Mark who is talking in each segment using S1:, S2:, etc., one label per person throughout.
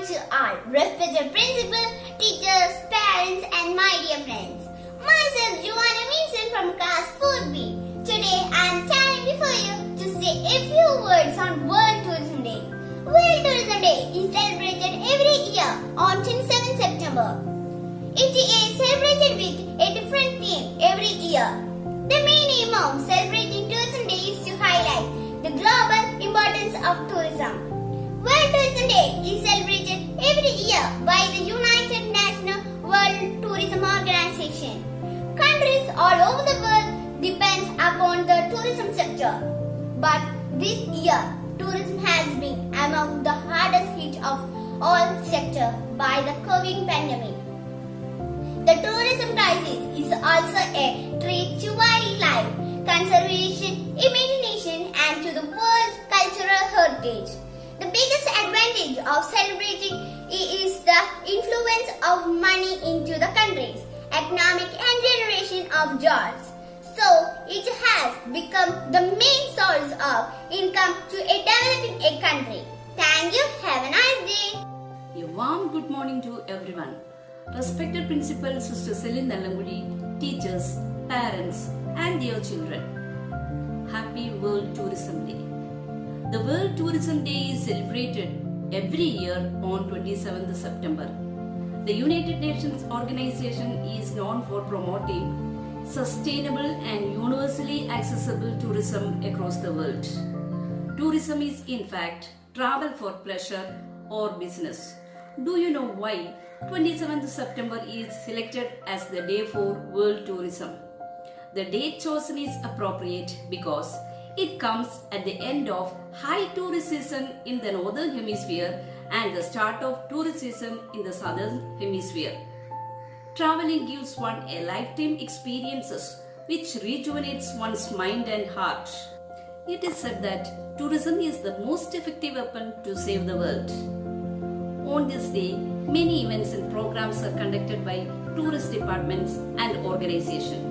S1: morning to all respected principal, teachers, parents and my dear friends. Myself Joanna Mason from class 4B. Today I am standing before you to say a few words on World Tourism Day. World Tourism Day is celebrated every year on 27 September. It is celebrated with a different theme every year. The main aim of celebrating Tourism Day is to highlight the global importance of tourism. World Tourism Day is celebrated every year by the United Nations World Tourism Organization. Countries all over the world depend upon the tourism sector. But this year, tourism has been among the hardest hit of all sectors by the COVID pandemic. The tourism crisis is also a threat to wildlife conservation, imagination and to the world's cultural heritage. The biggest advantage of celebrating is the influence of money into the country's economic and generation of jobs. So, it has become the main source of income to a developing a country. Thank you. Have a nice day.
S2: A warm good morning to everyone. Respected Principal Sister Celine Nalangudi, teachers, parents and their children. Happy World Tourism Day. The World Tourism Day is celebrated every year on 27th September. The United Nations organization is known for promoting sustainable and universally accessible tourism across the world. Tourism is in fact travel for pleasure or business. Do you know why 27th September is selected as the day for World Tourism? The date chosen is appropriate because it comes at the end of high tourist season in the northern hemisphere and the start of tourist season in the southern hemisphere. Traveling gives one a lifetime experiences which rejuvenates one's mind and heart. It is said that tourism is the most effective weapon to save the world. On this day, many events and programs are conducted by tourist departments and organizations.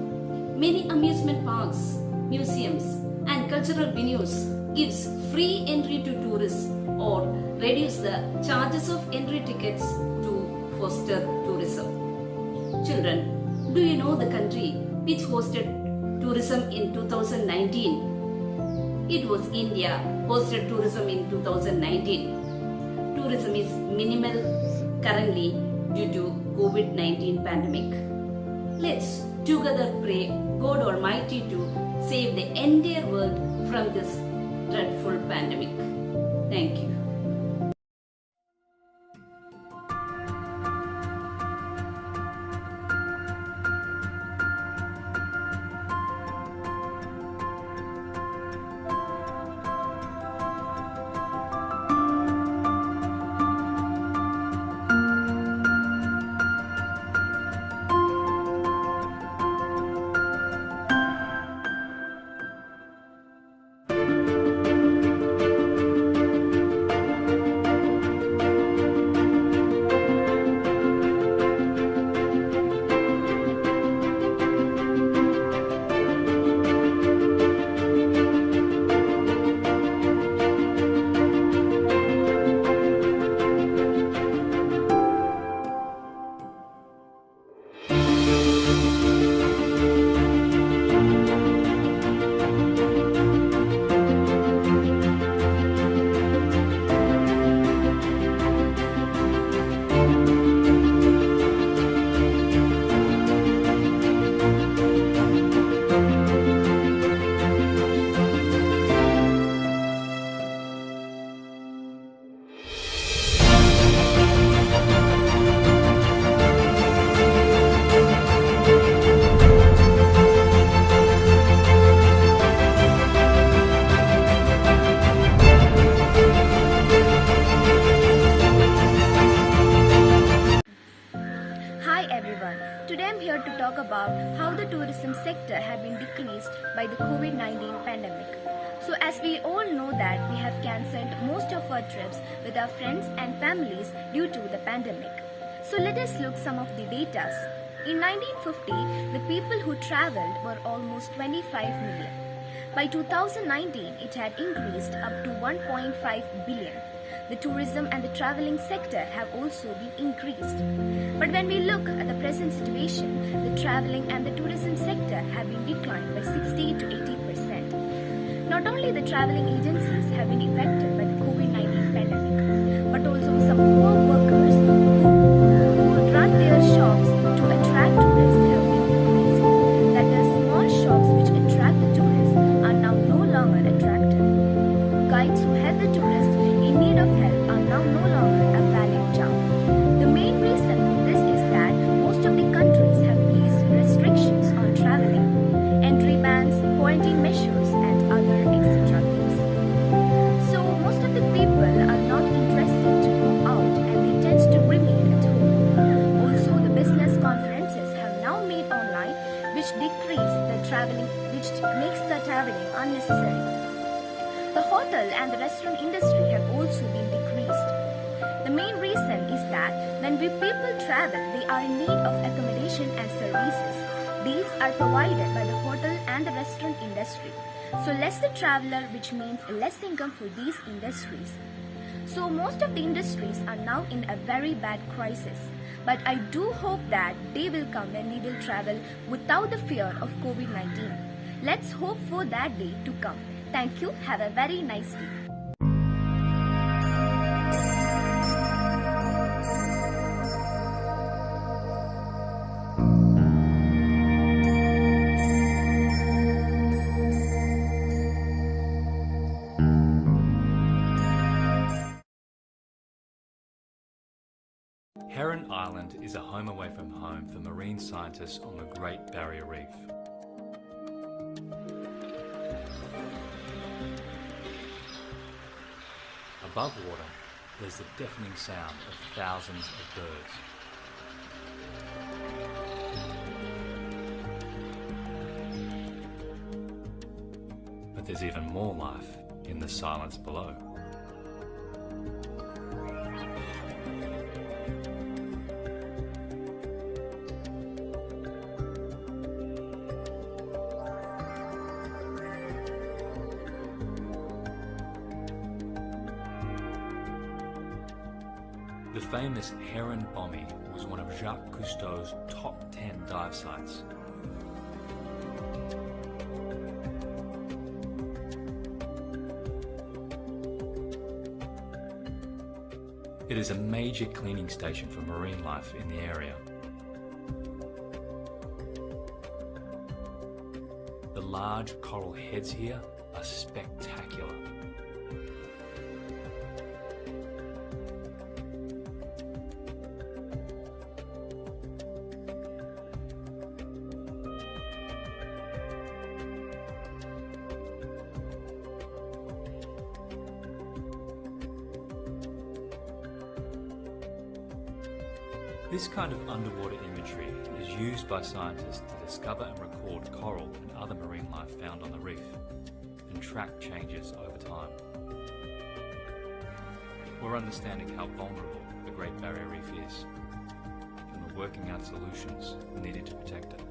S2: Many amusement parks, museums, and cultural venues gives free entry to tourists or reduce the charges of entry tickets to foster tourism. Children, do you know the country which hosted tourism in 2019? It was India hosted tourism in 2019. Tourism is minimal currently due to COVID-19 pandemic. Let's together pray God Almighty to save the entire world from this dreadful pandemic. Thank you.
S3: Today I am here to talk about how the tourism sector have been decreased by the COVID-19 pandemic. So as we all know that we have cancelled most of our trips with our friends and families due to the pandemic. So let us look some of the data. In 1950, the people who travelled were almost 25 million. By 2019, it had increased up to 1.5 billion. the tourism and the traveling sector have also been increased. But when we look at the present situation, the traveling and the tourism sector have been declined by 60 to 80%. Not only the traveling agencies have been affected by the COVID-19 pandemic, but also some poor workers who would run their shops to attract tourists have been decreased. That the small shops which attract the tourists are now no longer attractive. Guides who help the tourists in need of help are now no longer a valid job. The main reason for this is that most of the countries have placed restrictions on traveling, entry bans, quarantine measures, and other etc. things. So most of the people are not interested to go out and they tend to remain at home. Also, the business conferences have now made online, which decrease the traveling, which makes the traveling unnecessary. The hotel and the restaurant industry have also been decreased. The main reason is that when people travel, they are in need of accommodation and services. These are provided by the hotel and the restaurant industry. So less the traveler, which means less income for these industries. So most of the industries are now in a very bad crisis. But I do hope that day will come when we will travel without the fear of COVID-19. Let's hope for that day to come. Thank you. Have a very nice day.
S4: Heron Island is a home away from home for marine scientists on the Great Barrier Reef. Above water, there's the deafening sound of thousands of birds. But there's even more life in the silence below. The famous Heron Bommy was one of Jacques Cousteau's top 10 dive sites. It is a major cleaning station for marine life in the area. The large coral heads here are spectacular. This kind of underwater imagery is used by scientists to discover and record coral and other marine life found on the reef and track changes over time. We're understanding how vulnerable the Great Barrier Reef is, and we're working out solutions needed to protect it.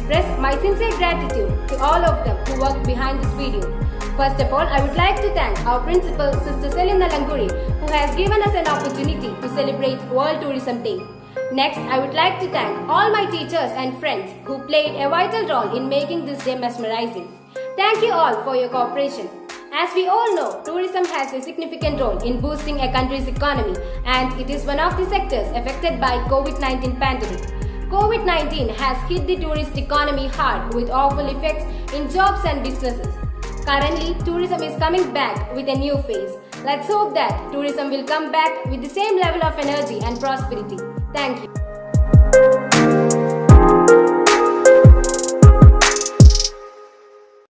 S5: express my sincere gratitude to all of them who worked behind this video. First of all, I would like to thank our principal, Sister Selina Languri, who has given us an opportunity to celebrate World Tourism Day. Next, I would like to thank all my teachers and friends who played a vital role in making this day mesmerizing. Thank you all for your cooperation. As we all know, tourism has a significant role in boosting a country's economy, and it is one of the sectors affected by COVID-19 pandemic. COVID-19 has hit the tourist economy hard with awful effects in jobs and businesses. Currently, tourism is coming back with a new phase. Let's hope that tourism will come back with the same level of energy and prosperity. Thank you.